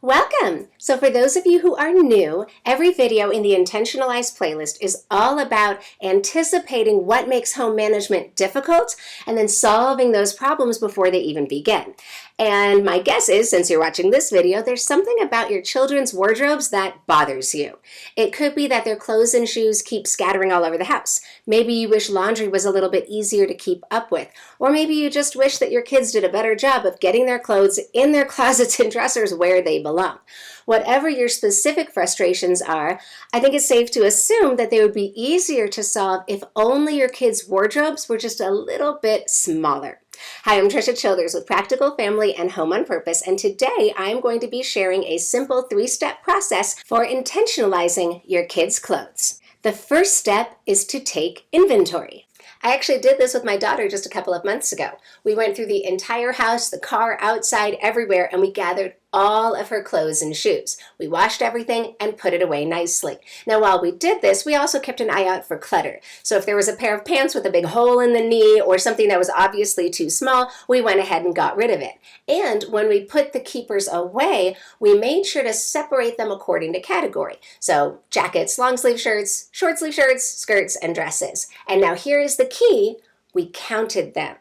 Welcome! So for those of you who are new, every video in the Intentionalize playlist is all about anticipating what makes home management difficult and then solving those problems before they even begin. And my guess is, since you're watching this video, there's something about your children's wardrobes that bothers you. It could be that their clothes and shoes keep scattering all over the house. Maybe you wish laundry was a little bit easier to keep up with. Or maybe you just wish that your kids did a better job of getting their clothes in their closets and dressers where they belong. Whatever your specific frustrations are, I think it's safe to assume that they would be easier to solve if only your kids' wardrobes were just a little bit smaller. Hi, I'm Trisha Childers with Practical Family and Home on Purpose, and today I'm going to be sharing a simple 3-step process for intentionalizing your kids' clothes. The first step is to take inventory. I actually did this with my daughter just a couple of months ago. We went through the entire house, the car, outside, everywhere, and we gathered all of her clothes and shoes. We washed everything and put it away nicely. Now, while we did this, we also kept an eye out for clutter. So if there was a pair of pants with a big hole in the knee or something that was obviously too small, we went ahead and got rid of it. And when we put the keepers away, we made sure to separate them according to category. So jackets, long sleeve shirts, short sleeve shirts, skirts, and dresses. And now here is the key. We counted them.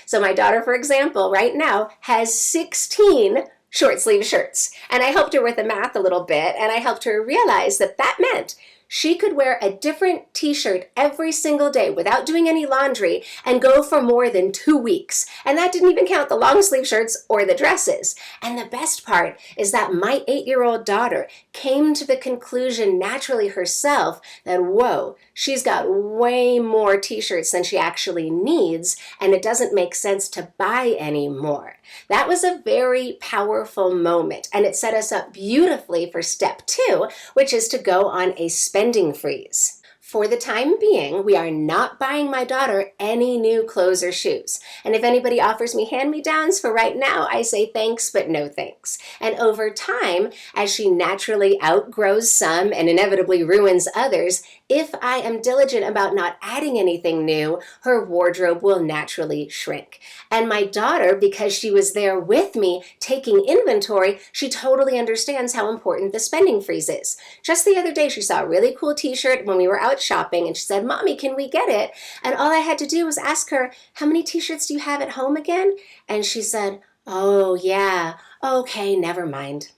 So my daughter, for example, right now has 16 short sleeve shirts. And I helped her with the math a little bit, and I helped her realize that that meant she could wear a different t-shirt every single day without doing any laundry and go for more than 2 weeks. And that didn't even count the long sleeve shirts or the dresses. And the best part is that my 8-year-old daughter came to the conclusion naturally herself that, whoa, she's got way more t-shirts than she actually needs, and it doesn't make sense to buy any more. That was a very powerful moment, and it set us up beautifully for step 2, which is to go on a spending freeze. For the time being, we are not buying my daughter any new clothes or shoes. And if anybody offers me hand-me-downs for right now, I say thanks, but no thanks. And over time, as she naturally outgrows some and inevitably ruins others, if I am diligent about not adding anything new, her wardrobe will naturally shrink. And my daughter, because she was there with me taking inventory, she totally understands how important the spending freeze is. Just the other day, she saw a really cool t-shirt when we were out shopping, and she said, "Mommy, can we get it?" And all I had to do was ask her, "How many t-shirts do you have at home again?" And she said, "Oh, yeah, okay, never mind."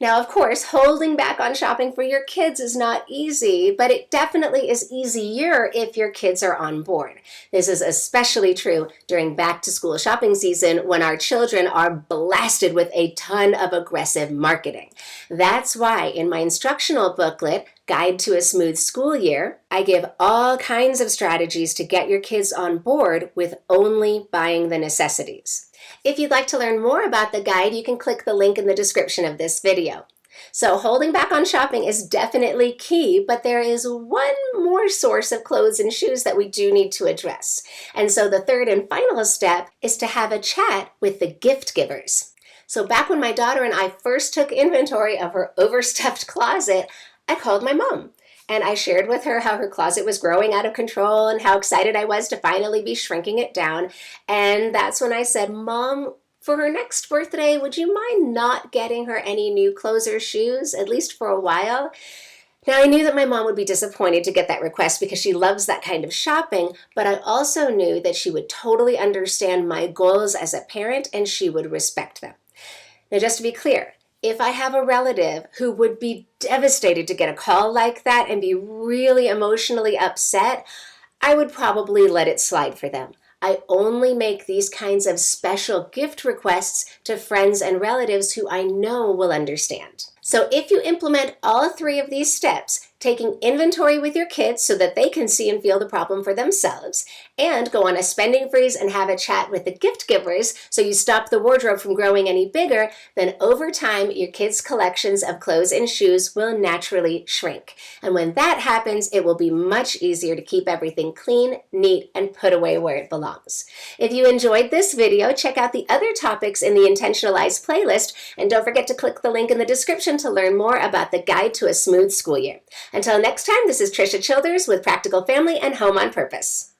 Now, of course, holding back on shopping for your kids is not easy, but it definitely is easier if your kids are on board. This is especially true during back-to-school shopping season when our children are blasted with a ton of aggressive marketing. That's why in my instructional booklet, Guide to a Smooth School Year, I give all kinds of strategies to get your kids on board with only buying the necessities. If you'd like to learn more about the guide, you can click the link in the description of this video. So holding back on shopping is definitely key, but there is one more source of clothes and shoes that we do need to address. And so the third and final step is to have a chat with the gift givers. So back when my daughter and I first took inventory of her overstuffed closet, I called my mom. And I shared with her how her closet was growing out of control and how excited I was to finally be shrinking it down. And that's when I said, "Mom, for her next birthday, would you mind not getting her any new clothes or shoes, at least for a while?" Now, I knew that my mom would be disappointed to get that request because she loves that kind of shopping, but I also knew that she would totally understand my goals as a parent and she would respect them. Now, just to be clear, if I have a relative who would be devastated to get a call like that and be really emotionally upset, I would probably let it slide for them. I only make these kinds of special gift requests to friends and relatives who I know will understand. So if you implement all 3 of these steps, taking inventory with your kids so that they can see and feel the problem for themselves, and go on a spending freeze and have a chat with the gift givers so you stop the wardrobe from growing any bigger, then over time your kids' collections of clothes and shoes will naturally shrink. And when that happens, it will be much easier to keep everything clean, neat, and put away where it belongs. If you enjoyed this video, check out the other topics in the Intentionalize playlist, and don't forget to click the link in the description to learn more about the Guide to a Smooth School Year. Until next time, this is Trisha Childers with Practical Family and Home on Purpose.